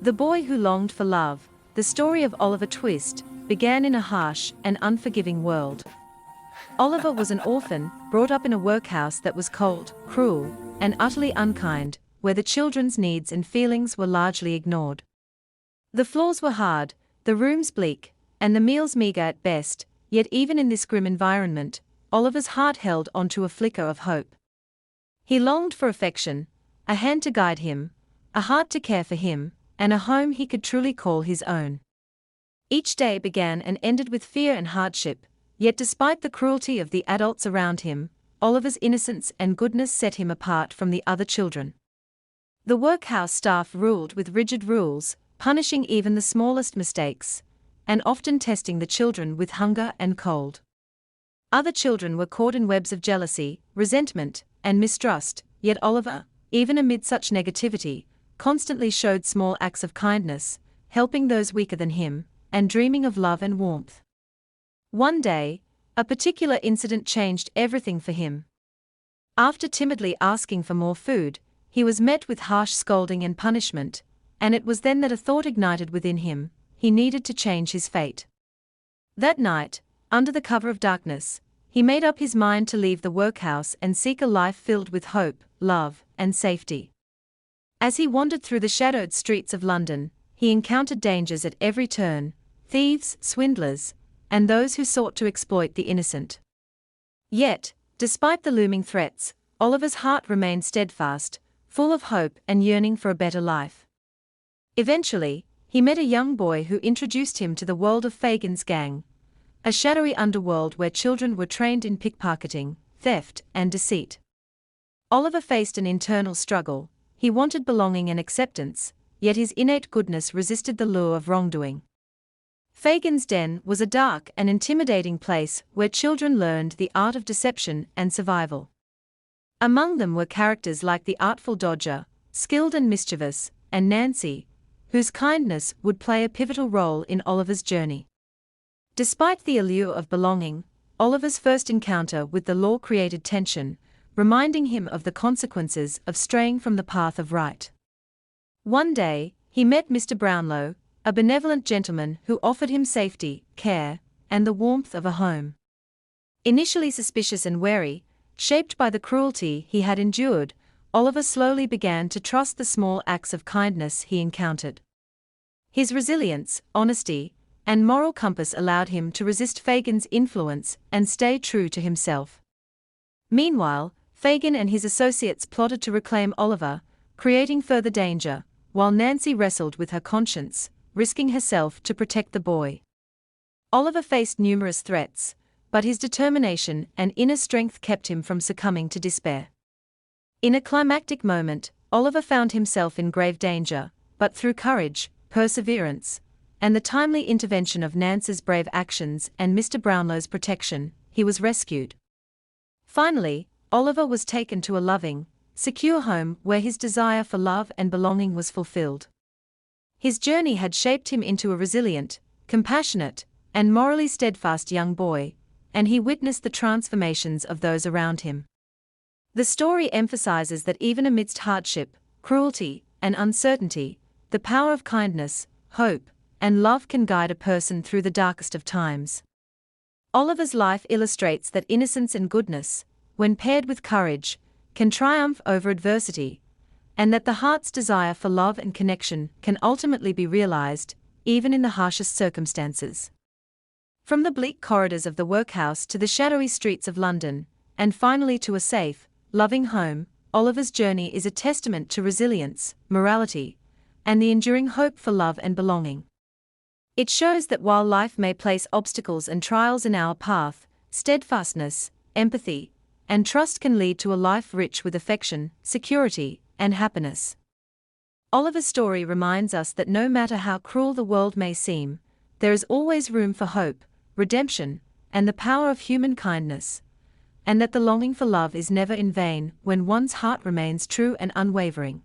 The Boy Who Longed for Love, the story of Oliver Twist, began in a harsh and unforgiving world. Oliver was an orphan, brought up in a workhouse that was cold, cruel, and utterly unkind, where the children's needs and feelings were largely ignored. The floors were hard, the rooms bleak, and the meals meager at best, yet even in this grim environment, Oliver's heart held onto a flicker of hope. He longed for affection, a hand to guide him, a heart to care for him, and a home he could truly call his own. Each day began and ended with fear and hardship, yet despite the cruelty of the adults around him, Oliver's innocence and goodness set him apart from the other children. The workhouse staff ruled with rigid rules, punishing even the smallest mistakes, and often testing the children with hunger and cold. Other children were caught in webs of jealousy, resentment, and mistrust, yet Oliver, even amid such negativity, constantly showed small acts of kindness, helping those weaker than him, and dreaming of love and warmth. One day, a particular incident changed everything for him. After timidly asking for more food, he was met with harsh scolding and punishment, and it was then that a thought ignited within him: he needed to change his fate. That night, under the cover of darkness, he made up his mind to leave the workhouse and seek a life filled with hope, love, and safety. As he wandered through the shadowed streets of London, he encountered dangers at every turn: thieves, swindlers, and those who sought to exploit the innocent. Yet, despite the looming threats, Oliver's heart remained steadfast, full of hope and yearning for a better life. Eventually, he met a young boy who introduced him to the world of Fagin's gang, a shadowy underworld where children were trained in pickpocketing, theft, and deceit. Oliver faced an internal struggle. He wanted belonging and acceptance, yet his innate goodness resisted the lure of wrongdoing. Fagin's den was a dark and intimidating place where children learned the art of deception and survival. Among them were characters like the artful Dodger, skilled and mischievous, and Nancy, whose kindness would play a pivotal role in Oliver's journey. Despite the allure of belonging, Oliver's first encounter with the law created tension, reminding him of the consequences of straying from the path of right. One day, he met Mr. Brownlow, a benevolent gentleman who offered him safety, care, and the warmth of a home. Initially suspicious and wary, shaped by the cruelty he had endured, Oliver slowly began to trust the small acts of kindness he encountered. His resilience, honesty, and moral compass allowed him to resist Fagin's influence and stay true to himself. Meanwhile, Fagin and his associates plotted to reclaim Oliver, creating further danger, while Nancy wrestled with her conscience, risking herself to protect the boy. Oliver faced numerous threats, but his determination and inner strength kept him from succumbing to despair. In a climactic moment, Oliver found himself in grave danger, but through courage, perseverance, and the timely intervention of Nance's brave actions and Mr. Brownlow's protection, he was rescued. Finally, Oliver was taken to a loving, secure home where his desire for love and belonging was fulfilled. His journey had shaped him into a resilient, compassionate, and morally steadfast young boy, and he witnessed the transformations of those around him. The story emphasizes that even amidst hardship, cruelty, and uncertainty, the power of kindness, hope, and love can guide a person through the darkest of times. Oliver's life illustrates that innocence and goodness, when paired with courage, can triumph over adversity, and that the heart's desire for love and connection can ultimately be realized, even in the harshest circumstances. From the bleak corridors of the workhouse to the shadowy streets of London, and finally to a safe, loving home, Oliver's journey is a testament to resilience, morality, and the enduring hope for love and belonging. It shows that while life may place obstacles and trials in our path, steadfastness, empathy, and trust can lead to a life rich with affection, security, and happiness. Oliver's story reminds us that no matter how cruel the world may seem, there is always room for hope, redemption, and the power of human kindness, and that the longing for love is never in vain when one's heart remains true and unwavering.